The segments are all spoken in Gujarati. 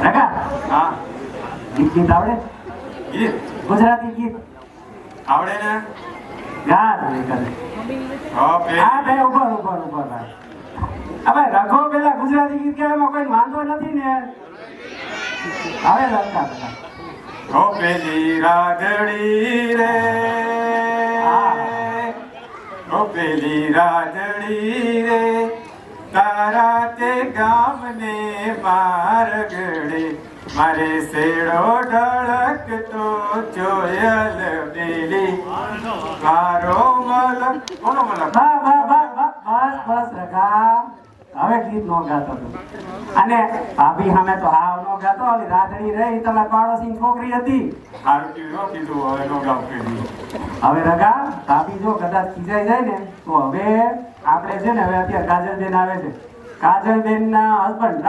રગા હા ગીત આવડે? ગીત ગુજરાતી ગીત આવડે ને? ગા દે કરે. ઓકે હા ભાઈ ઉભર ભાઈ. હવે રઘો પેલા ગુજરાતી ગીત કહેવામાં કોઈ વાંધો નથી ને. હવે લખતા બધા ઓ પેલી રાજડી રે, ઓ પેલી રાજડી રે, તારા તે ગામને મારગડે, મારે શેડો ઢળકતો જોયલ બેલી, મારો મલક. કોનો મલક? બસ રઘા. હવે ગીત નો ગાતો તું. અને ભાભી સામે તો હાવ નો ગાતો. ઓલી રાધડી રહી તમારી પાડોશી છોકરી હતી. સારું કીધું હવે નો ગાવ કરી. હવે રગા ભાભી જો કદાચ ખીજાઈ જાય ને તો હવે આપણે છે ને હવે અત્યારે કાજલબેન આવે છે. કાજલબેન ના હસબન્ડ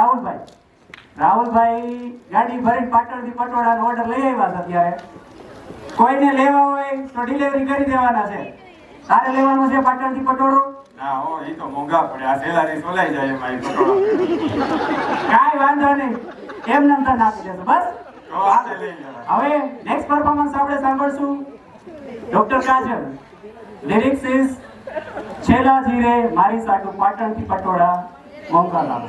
રાહુલભાઈ ગાડી ભરીને પાટણથી પટોળાનો ઓર્ડર લઈ આવ્યા છે. અત્યારે કોઈને લેવા હોય તો ડિલિવરી કરી દેવાના છે. તારે લેવાનું છે પાટણથી પટોળું? ના હો, ઈ તો મોંઘા પડે. આ સેલારી સોલાઈ જાય એમાં ઈ પટોળા. કાંઈ વાંધો નહીં, એમ નામ તને આપી દેજો બસ. તો હાલે લઈ લેવાય. હવે નેક્સ્ટ પરફોર્મન્સ આપણે સાંભળશું ડોક્ટર કાજલ. લિરિક્સ ઇઝ છેલ્લા જીરે મારી સાટુ પાટણથી પટોળા મોંઘા લાવ.